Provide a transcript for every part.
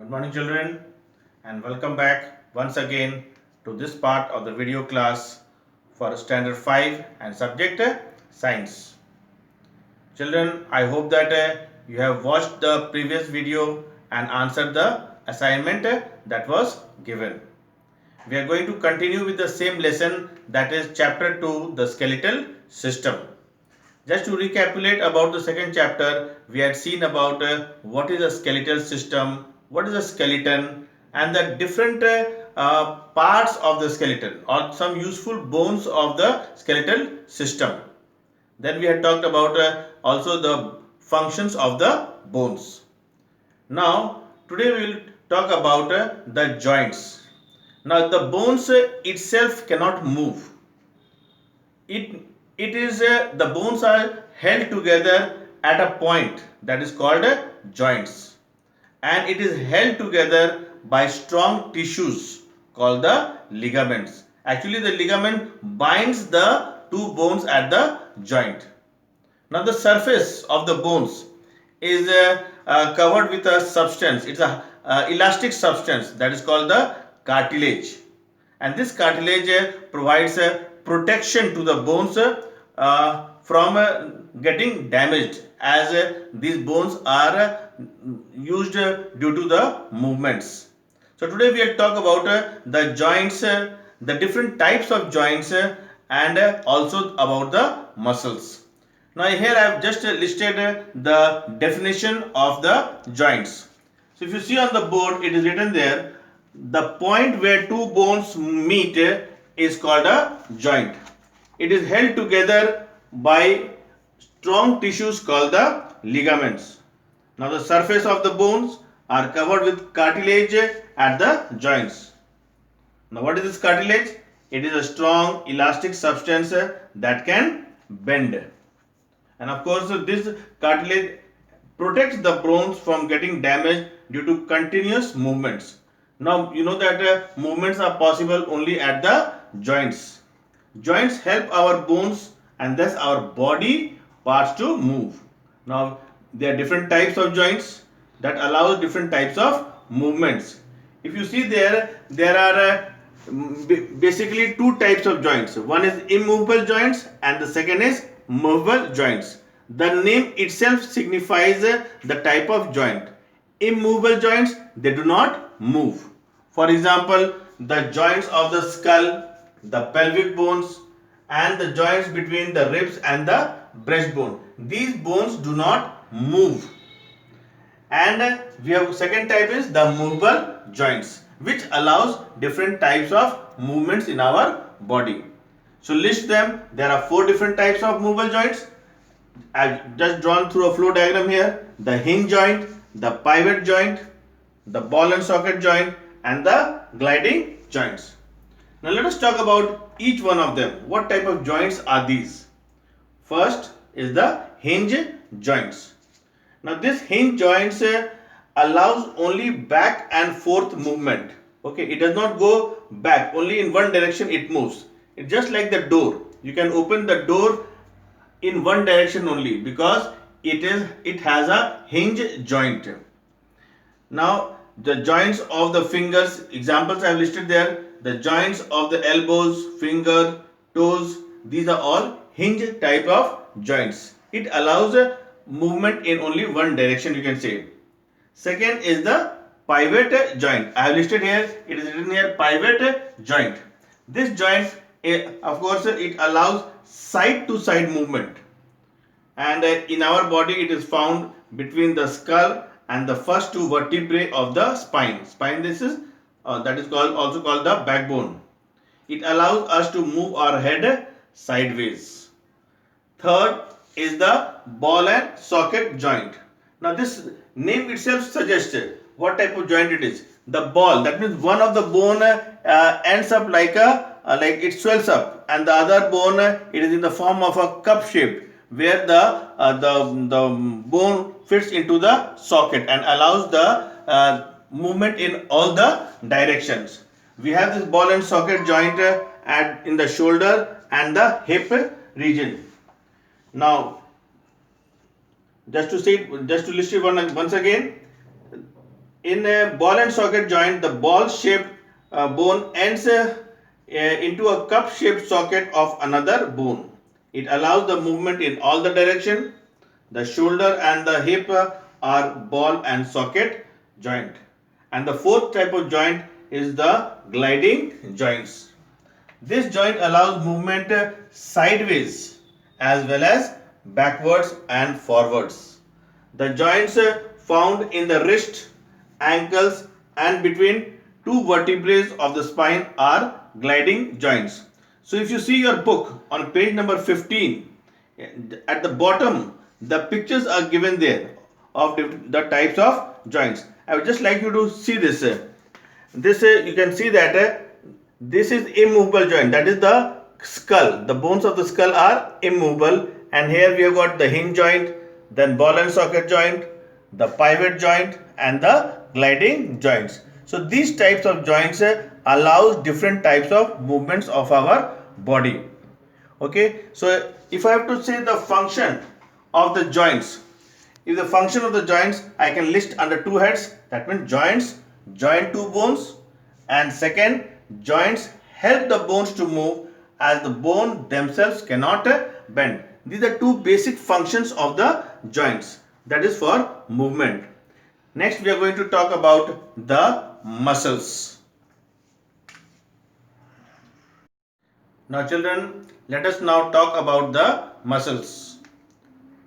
Good morning children, and welcome back once again to this part of the video class for standard 5 and subject science. Children, I hope that you have watched the previous video and answered the assignment that was given. We are going to continue with the same lesson, that is chapter 2, the skeletal system. Just to recapitulate about the second chapter, we had seen about what is a skeletal system, what is a skeleton, and the different parts of the skeleton or some useful bones of the skeletal system. Then we had talked about also the functions of the bones. Now, today we will talk about the joints. Now, the bones itself cannot move. The bones are held together at a point that is called joints, and it is held together by strong tissues called the ligaments. Actually, the ligament binds the two bones at the joint. Now, the surface of the bones is covered with a substance. It's a elastic substance that is called the cartilage, and this cartilage provides protection to the bones from getting damaged, as these bones are used due to the movements. So today we will talk about the joints, the different types of joints, and also about the muscles. Now here I have just listed the definition of the joints. So if you see on the board, it is written there, the point where two bones meet is called a joint. It is held together by strong tissues called the ligaments. Now the surface of the bones are covered with cartilage at the joints. Now what is this cartilage? It is a strong elastic substance that can bend. And of course this cartilage protects the bones from getting damaged due to continuous movements. Now you know that movements are possible only at the joints. Joints help our bones and thus our body parts to move. Now there are different types of joints that allow different types of movements. If you see there are basically two types of joints. One is immovable joints and the second is movable joints. The name itself signifies the type of joint. Immovable joints, they do not move. For example, the joints of the skull, the pelvic bones, and the joints between the ribs and the breastbone. These bones do not move. And we have second type is the movable joints, which allows different types of movements in our body. So list them. There are four different types of movable joints. I've just drawn through a flow diagram here. The hinge joint, the pivot joint, the ball and socket joint, and the gliding joints. Now let us talk about each one of them. What type of joints are these? First is the hinge joints. Now this hinge joints allows only back and forth movement. Okay, it does not go back, only in one direction it moves. It's just like the door. You can open the door in one direction only because it has a hinge joint. Now the joints of the fingers, examples I have listed there. The joints of the elbows, finger, toes, these are all hinge type of joints. It allows a movement in only one direction, you can say. Second is the pivot joint. I have listed here, it is written here pivot joint. This joint, of course, it allows side to side movement. And in our body, it is found between the skull and the first two vertebrae of the spine. Spine, this is that is also called the backbone. It allows us to move our head sideways. Third is the ball and socket joint. Now this name itself suggests what type of joint it is. The ball, that means one of the bone ends up like it swells up, and the other bone it is in the form of a cup shape, where the bone fits into the socket and allows the movement in all the directions. We have this ball and socket joint in the shoulder and the hip region. Now just to list it once again, In a ball and socket joint, the ball shaped bone ends into a cup shaped socket of another bone. It allows the movement in all the direction. The shoulder and the hip are ball and socket joint. And the fourth type of joint is the gliding joints. This joint allows movement sideways as well as backwards and forwards. The joints found in the wrist, ankles and between two vertebrae of the spine are gliding joints. So if you see your book on page number 15, at the bottom the pictures are given there of the types of joints. I would just like you to see this. This you can see that this is immovable joint, that is the skull. The bones of the skull are immovable, and here we have got the hinge joint, then ball and socket joint, the pivot joint and the gliding joints. So these types of joints allows different types of movements of our body. Okay, so if I have to say the function of the joints, if the function of the joints I can list under two heads, that means joints join two bones, and second, joints help the bones to move as the bone themselves cannot bend. These are two basic functions of the joints, that is for movement. Next we are going to talk about the muscles. Now children, let us now talk about the muscles.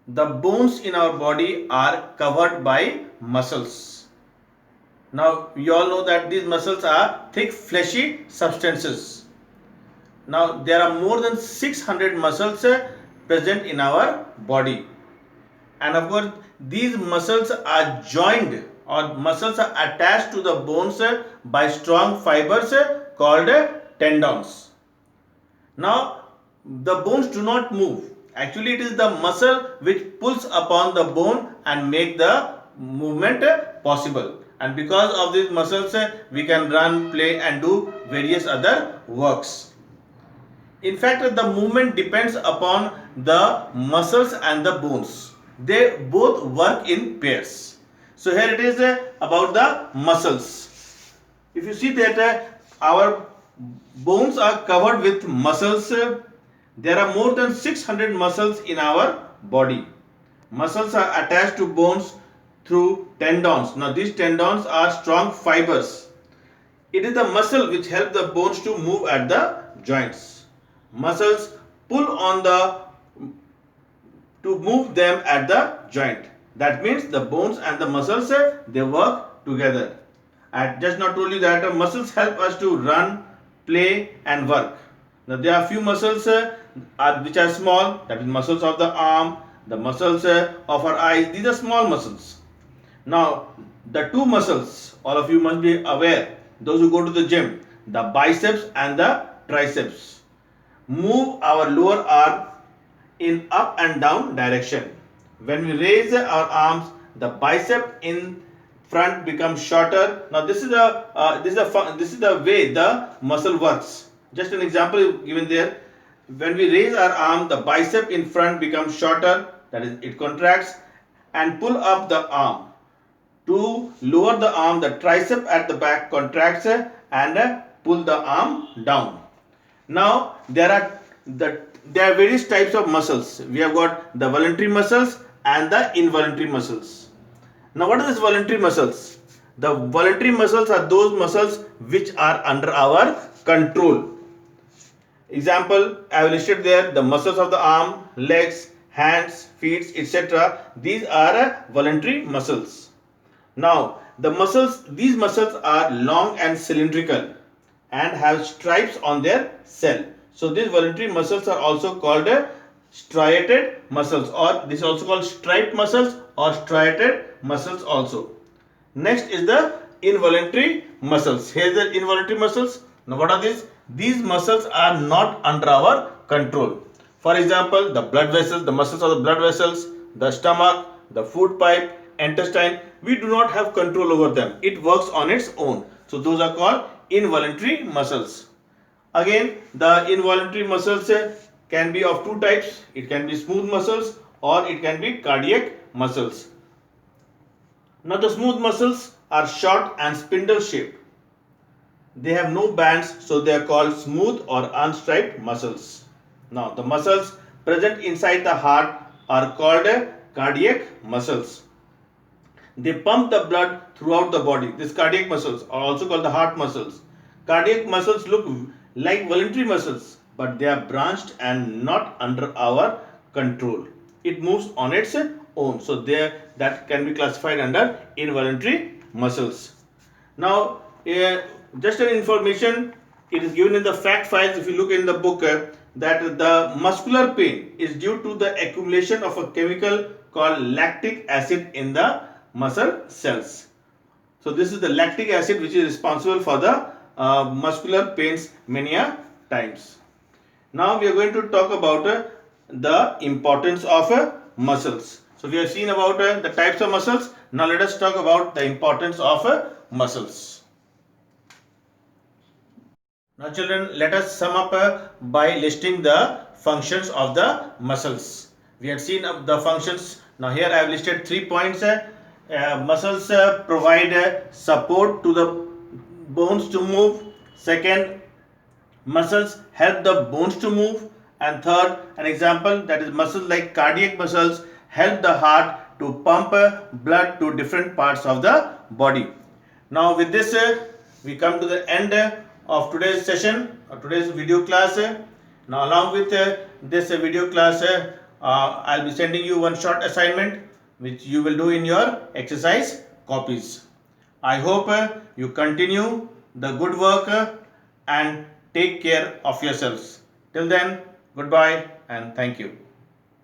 The bones in our body are covered by muscles. Now you all know that these muscles are thick fleshy substances. Now there are more than 600 muscles present in our body, and of course these muscles are joined or muscles are attached to the bones by strong fibers called tendons. Now the bones do not move. Actually it is the muscle which pulls upon the bone and make the movement possible. And because of these muscles we can run, play and do various other works. In fact, the movement depends upon the muscles and the bones. They both work in pairs. So here it is about the muscles. If you see that our bones are covered with muscles, there are more than 600 muscles in our body. Muscles are attached to bones through tendons. Now these tendons are strong fibers. It is the muscle which helps the bones to move at the joints. Muscles pull on to move them at the joint. That means the bones and the muscles they work together. I just not told you that muscles help us to run, play and work. Now there are few muscles which are small, that is muscles of the arm, the muscles of our eyes. These are small muscles. Now the two muscles, all of you must be aware, those who go to the gym, the biceps and the triceps, move our lower arm in up and down direction. When we raise our arms, the bicep in front becomes shorter. Now this is the way the muscle works. Just an example given there. When we raise our arm, the bicep in front becomes shorter, that is it contracts, and pull up the arm. To lower the arm, the tricep at the back contracts and pull the arm down. Now there are various types of muscles. We have got the voluntary muscles and the involuntary muscles. Now what are these voluntary muscles? The voluntary muscles are those muscles which are under our control. Example, I have listed there the muscles of the arm, legs, hands, feet, etc. These are voluntary muscles. Now these muscles are long and cylindrical and have stripes on their cell. So these voluntary muscles are also called striated muscles, or this is also called striped muscles or striated muscles also. Next is the involuntary muscles. Here the involuntary muscles. Now what are these? These muscles are not under our control. For example, the blood vessels, the muscles of the blood vessels, the stomach, the food pipe, intestine, we do not have control over them. It works on its own. So those are called involuntary muscles. Again, the involuntary muscles can be of two types. It can be smooth muscles or it can be cardiac muscles. Now the smooth muscles are short and spindle shaped. They have no bands, so they are called smooth or unstriped muscles. Now, the muscles present inside the heart are called cardiac muscles. They pump the blood throughout the body. These cardiac muscles are also called the heart muscles. Cardiac muscles look like voluntary muscles, but they are branched and not under our control. It moves on its own. So that can be classified under involuntary muscles. Now, just an information, it is given in the fact files. If you look in the book, that the muscular pain is due to the accumulation of a chemical called lactic acid in the muscle cells. So this is the lactic acid which is responsible for the muscular pains many a times. Now we are going to talk about the importance of muscles. So we have seen about the types of muscles. Now let us talk about the importance of muscles. Now children, let us sum up by listing the functions of the muscles. We had seen the functions. Now here I have listed 3 points. Muscles provide support to the bones to move. Second, muscles help the bones to move. And third, an example, that is muscles like cardiac muscles help the heart to pump blood to different parts of the body. Now with this we come to the end of today's session or today's video class. Now along with this video class, I'll be sending you one short assignment which you will do in your exercise copies. I hope you continue the good work and take care of yourselves. Till then, goodbye and thank you.